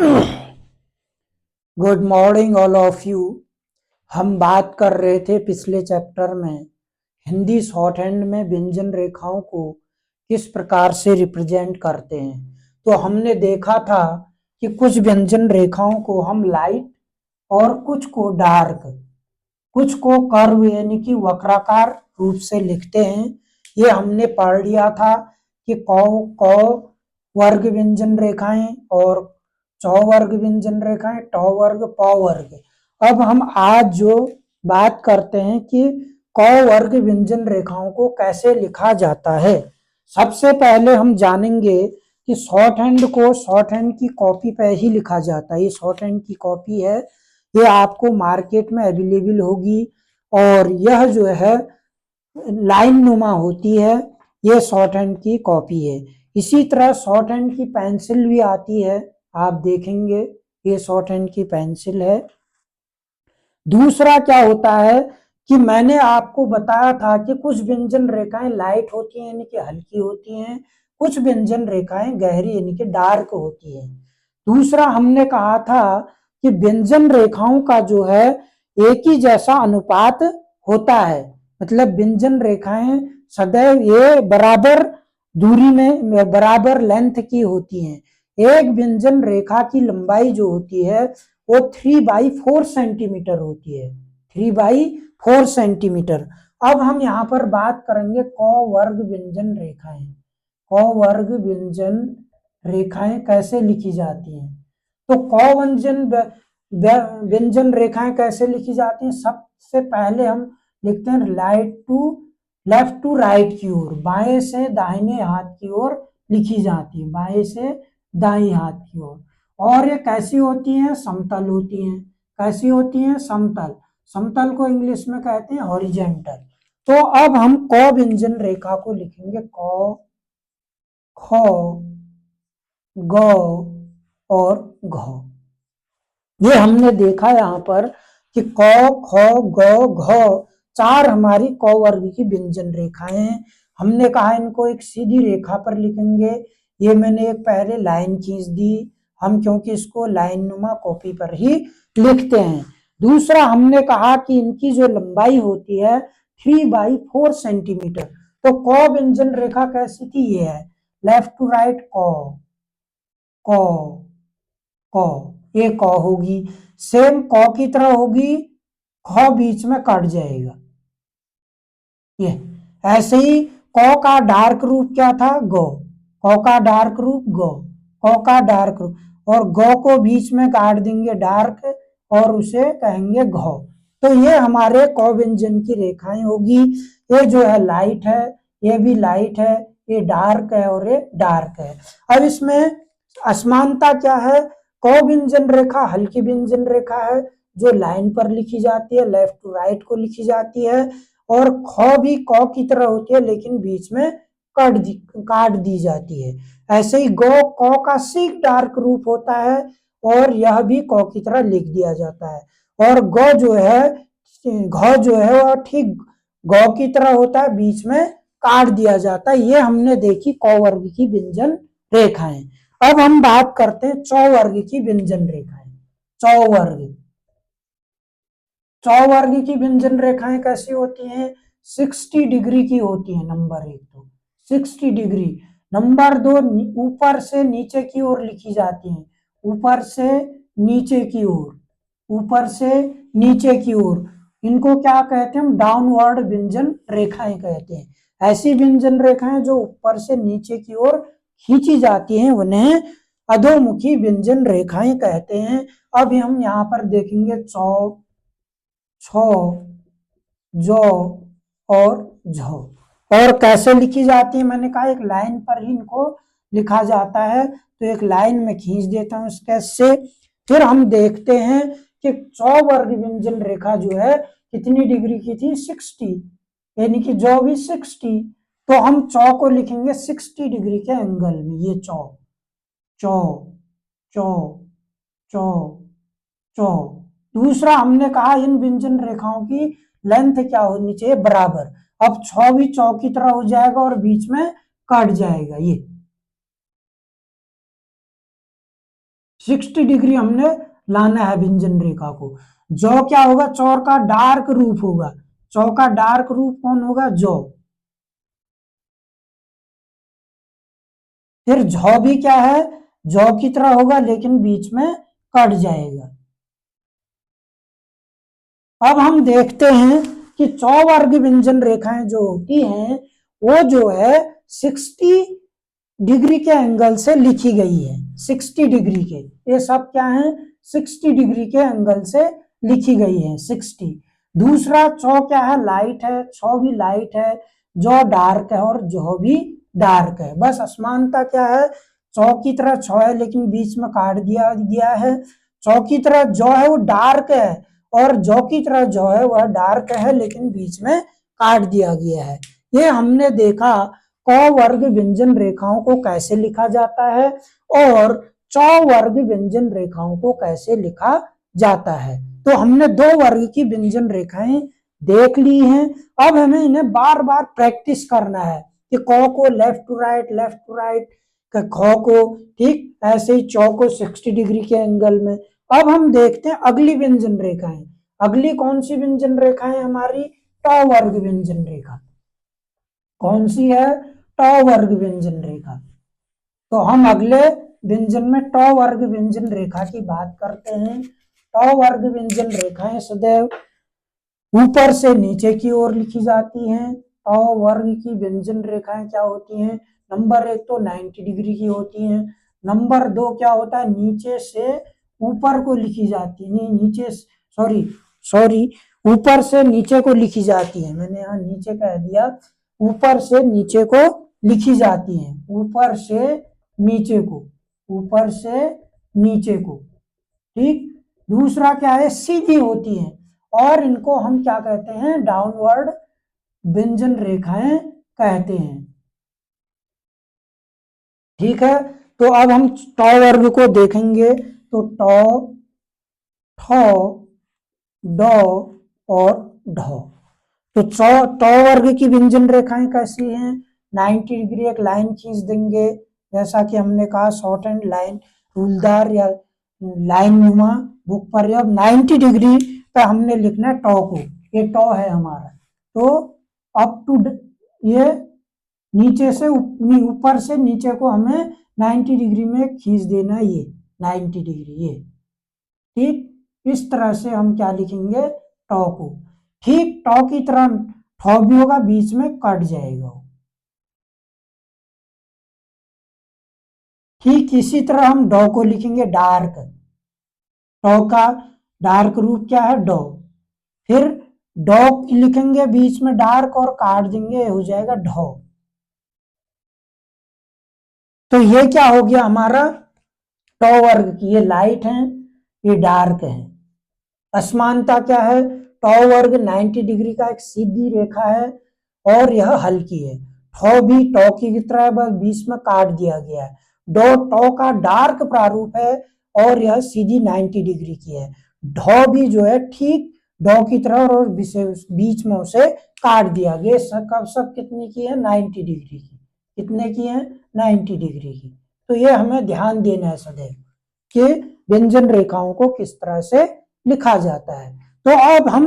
Good morning all of you. हम बात कर रहे थे पिछले चैप्टर में हिंदी शॉर्ट हैंड में व्यंजन रेखाओं को किस प्रकार से रिप्रेजेंट करते हैं। तो हमने देखा था कि कुछ व्यंजन रेखाओं को हम लाइट और कुछ को डार्क, कुछ को कर्व यानी कि वक्राकार रूप से लिखते हैं। ये हमने पढ़ लिया था कि कौ वर्ग व्यंजन रेखाएं और चौ वर्ग व्यंजन रेखाएं, टौ वर्ग, पौ वर्ग। अब हम आज जो बात करते हैं कि कौ वर्ग व्यंजन रेखाओं को कैसे लिखा जाता है। सबसे पहले हम जानेंगे कि शॉर्ट हैंड को शॉर्ट हैंड की कॉपी पे ही लिखा जाता है। ये शॉर्ट हैंड की कॉपी है, ये आपको मार्केट में अवेलेबल होगी और यह जो है लाइन नुमा होती है। ये शॉर्ट हैंड की कॉपी है। इसी तरह शॉर्ट हैंड की पेंसिल भी आती है, आप देखेंगे ये शॉर्ट हैंड की पेंसिल है। दूसरा क्या होता है कि मैंने आपको बताया था कि कुछ व्यंजन रेखाएं लाइट होती हैं यानी कि हल्की होती हैं, कुछ व्यंजन रेखाएं गहरी यानी कि डार्क होती है। दूसरा हमने कहा था कि व्यंजन रेखाओं का जो है एक ही जैसा अनुपात होता है, मतलब व्यंजन रेखाएं सदैव ये बराबर दूरी में बराबर लेंथ की होती हैं। एक व्यंजन रेखा की लंबाई जो होती है वो 3/4 सेंटीमीटर होती है, 3/4 सेंटीमीटर। अब हम यहाँ पर बात करेंगे क वर्ग व्यंजन रेखाएं। क वर्ग व्यंजन रेखाएं कैसे लिखी जाती हैं। तो क व्यंजन रेखाएं कैसे लिखी जाती हैं। सबसे पहले हम लिखते हैं लेफ्ट टू राइट की ओर, बाएं से दाहिने हाथ की ओर लिखी जाती है, बाएं से दाएं हाथ की ओर। और ये कैसी होती हैं, समतल होती हैं। कैसी होती हैं, समतल। समतल को इंग्लिश में कहते हैं हॉरिजेंटल। तो अब हम क व्यंजन रेखा को लिखेंगे क, ख, ग और घ। ये हमने देखा यहाँ पर कि क, ख, ग, घ चार हमारी क वर्ग की व्यंजन रेखाएं हैं। हमने कहा इनको एक सीधी रेखा पर लिखेंगे। ये मैंने एक पहले लाइन खींच दी, हम क्योंकि इसको लाइन नुमा कॉपी पर ही लिखते हैं। दूसरा हमने कहा कि इनकी जो लंबाई होती है 3/4 सेंटीमीटर। तो क व्यंजन रेखा कैसी थी, ये है लेफ्ट टू राइट क, क, क, ये क होगी। सेम क की तरह होगी, ख बीच में कट जाएगा। ये ऐसे ही क का डार्क रूप क्या था, ग। क का डार्क रूप ग, क का डार्क रूप, और ग को बीच में काट देंगे डार्क और उसे कहेंगे घ। तो ये हमारे क व्यंजन की रेखाएं होगी। ये जो है लाइट है, ये भी लाइट है, ये डार्क है और ये डार्क है। अब इसमें असमानता क्या है, क व्यंजन रेखा हल्की व्यंजन रेखा है जो लाइन पर लिखी जाती है, लेफ्ट टू राइट को लिखी जाती है। और ख भी क की तरह होती है लेकिन बीच में काट दी जाती है। ऐसे ही ग क का सीक डार्क रूप होता है और यह भी क की तरह लिख दिया जाता है। और ग जो है, घ जो है वह ठीक ग की तरह होता है, बीच में काट दिया जाता है। ये हमने देखी क वर्ग की व्यंजन रेखाएं। अब हम बात करते हैं चौ वर्ग की व्यंजन रेखाएं। चौ वर्ग, चौ वर्ग की व्यंजन रेखाएं कैसी होती हैं, 60 डिग्री की होती है। नंबर एक तो 60 डिग्री। नंबर दो ऊपर से नीचे की ओर लिखी जाती हैं, ऊपर से नीचे की ओर, ऊपर से नीचे की ओर। इनको क्या कहते हैं, हम डाउनवर्ड व्यंजन रेखाएं कहते हैं। ऐसी व्यंजन रेखाएं जो ऊपर से नीचे की ओर खींची जाती हैं उन्हें अधोमुखी व्यंजन रेखाएं कहते हैं। अब हम यहाँ पर देखेंगे चौ, छ, जौ और झौ। और कैसे लिखी जाती है, मैंने कहा एक लाइन पर ही इनको लिखा जाता है। तो एक लाइन में खींच देता हूं स्केच से। फिर हम देखते हैं कि चौ वर्ग व्यंजन रेखा जो है कितनी डिग्री की थी, 60, यानी कि जौ भी 60। तो हम चौ को लिखेंगे 60 डिग्री के एंगल में। ये चौ, चौ, चौ, चौ, चौ। दूसरा हमने कहा इन व्यंजन रेखाओं की लेंथ क्या होनी चाहिए, बराबर। अब छ भी चौ की तरह हो जाएगा और बीच में कट जाएगा। ये 60 डिग्री हमने लाना है व्यंजन रेखा को। जौ क्या होगा, चौर का डार्क रूप होगा। चौ का डार्क रूप कौन होगा, जौ। फिर झौ भी क्या है, जौ की तरह होगा लेकिन बीच में कट जाएगा। अब हम देखते हैं कि चौवर्ग व्यंजन रेखाएं जो होती हैं वो जो है 60 डिग्री के एंगल से लिखी गई है। 60 डिग्री के, ये सब क्या है, 60 डिग्री के एंगल से लिखी गई है 60। दूसरा चौ क्या है, लाइट है, छौ भी लाइट है, जौ डार्क है और जौ भी डार्क है। बस असमानता क्या है, चौ की तरह छौ है लेकिन बीच में काट दिया गया है। चौ की तरह जौ है वो डार्क है और जौ की तरह जौ है वह डार्क है लेकिन बीच में काट दिया गया है। ये हमने देखा क वर्ग व्यंजन रेखाओं को कैसे लिखा जाता है और चौ वर्ग व्यंजन रेखाओं को कैसे लिखा जाता है। तो हमने दो वर्ग की व्यंजन रेखाएं देख ली हैं। अब हमें इन्हें बार बार प्रैक्टिस करना है कि क को लेफ्ट टू राइट, ख को ठीक ऐसे ही चौ को 60 डिग्री के एंगल में। अब हम देखते हैं अगली व्यंजन रेखाएं। अगली कौन सी व्यंजन रेखाएं हमारी, ट वर्ग व्यंजन रेखा। कौन सी है, ट वर्ग व्यंजन रेखा। तो हम अगले व्यंजन में ट वर्ग व्यंजन रेखा की बात करते हैं। ट वर्ग व्यंजन रेखाएं सदैव ऊपर से नीचे की ओर लिखी जाती हैं। ट वर्ग की व्यंजन रेखाएं क्या होती हैं, नंबर एक तो 90 डिग्री की होती हैं। नंबर दो क्या होता है, नीचे से ऊपर को लिखी जाती है, नहीं नीचे, सॉरी सॉरी, ऊपर से नीचे को लिखी जाती है। मैंने यहाँ नीचे कह दिया, ऊपर से नीचे को लिखी जाती है, ऊपर से नीचे को, ऊपर से नीचे को, ठीक। दूसरा क्या है, सीधी होती है और इनको हम क्या कहते हैं, डाउनवर्ड व्यंजन रेखाएं कहते हैं, ठीक है। तो अब हम ट वर्ग को देखेंगे तो ट, ठ, ड और ढ। तो ट वर्ग की व्यंजन रेखाएं कैसी हैं, 90 डिग्री एक लाइन खींच देंगे, जैसा कि हमने कहा शॉर्ट एंड लाइन, रूलदार या लाइन नुमा बुक पर। अब 90 डिग्री पे हमने लिखना है टॉ को, ये टॉ है हमारा। तो अप टू ये नीचे से ऊपर से नीचे को हमें 90 डिग्री में खींच देना है, ये 90 डिग्री ये, ठीक। इस तरह से हम क्या लिखेंगे, टॉ को, ठीक टॉ की तरह ठॉ भी होगा, बीच में कट जाएगा। ठीक इसी तरह हम डॉ को लिखेंगे डार्क, टॉ का डार्क रूप क्या है, डॉ। फिर डॉ लिखेंगे बीच में डार्क और काट देंगे, हो जाएगा ढौ। तो ये क्या हो गया हमारा, टॉ वर्ग की, ये लाइट है ये डार्क है। असमानता क्या है, टॉ वर्ग 90 डिग्री का एक सीधी रेखा है और यह हल्की है। ठौ भी टॉ की तरह बस बीच में काट दिया गया है। डॉ टॉ का डार्क प्रारूप है और यह सीधी 90 डिग्री की है। ढौ भी जो है ठीक डॉ की तरह और बीच में उसे काट दिया गया। सब कितनी की है, 90 डिग्री की। कितने की है, 90 डिग्री की। तो ये हमें ध्यान देना है सदैव कि व्यंजन रेखाओं को किस तरह से लिखा जाता है। तो अब हम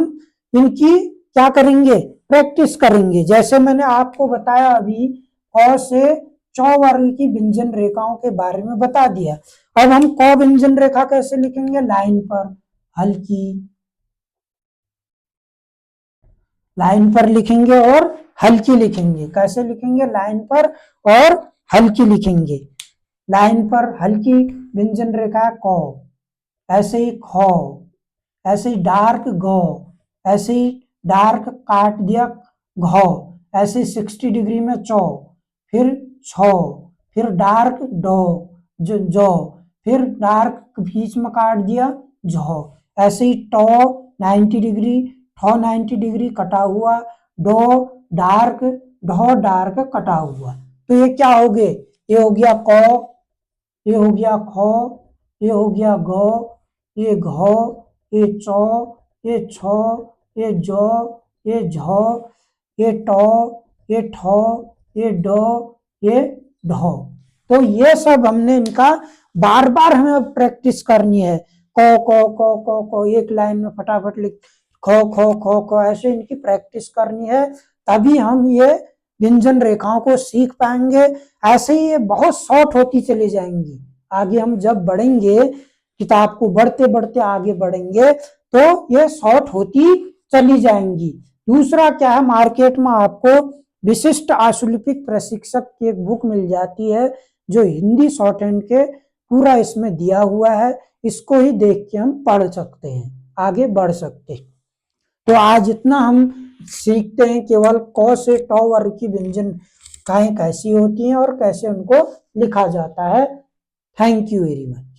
इनकी क्या करेंगे, प्रैक्टिस करेंगे। जैसे मैंने आपको बताया अभी, क से चौ वर्ग की व्यंजन रेखाओं के बारे में बता दिया। अब हम क व्यंजन रेखा कैसे लिखेंगे, लाइन पर हल्की, लाइन पर लिखेंगे और हल्की लिखेंगे। कैसे लिखेंगे, लाइन पर और हल्की लिखेंगे। लाइन पर हल्की व्यंजन रेखा क, ऐसे ही ख, ऐसे ही डार्क घ, ऐसे ही डार्क काट दिया घ, ऐसे ही 60 डिग्री में चौ, फिर छ, फिर डार्क डो, जो, फिर डार्क बीच में काट दिया झ, ऐसे ही टॉ 90 डिग्री, ठॉ 90 डिग्री कटा हुआ, डो डार्क, ढो डार्क कटा हुआ। तो ये क्या हो गए, ये हो गया क, ये हो गया ख, ये हो गया ग, ये घ, ये चौ, ये छ, ये जौ, ये झ, ये टौ, ये ठौ, ये ड, ये ढ। तो ये सब हमने इनका बार बार हमें प्रैक्टिस करनी है। को को एक लाइन में फटाफट लिख, खो खो खो खो, ऐसे इनकी प्रैक्टिस करनी है, तभी हम ये व्यंजन रेखाओं को सीख पाएंगे। ऐसे ही ये बहुत शॉर्ट होती चली जाएंगी। आगे हम जब बढ़ेंगे, किताब को बढ़ते बढ़ते आगे बढ़ेंगे, तो ये शॉर्ट होती चली जाएंगी। दूसरा क्या है, मार्केट में आपको विशिष्ट आशुलिपिक प्रशिक्षक की एक बुक मिल जाती है, जो हिंदी शॉर्ट हैंड के पूरा इसमें दिया हुआ है। इसको ही देख के हम पढ़ सकते हैं, आगे बढ़ सकते हैं। तो आज इतना हम सीखते हैं, केवल क से ट वर्ग की व्यंजन कैसी होती हैं और कैसे उनको लिखा जाता है। Thank you very much.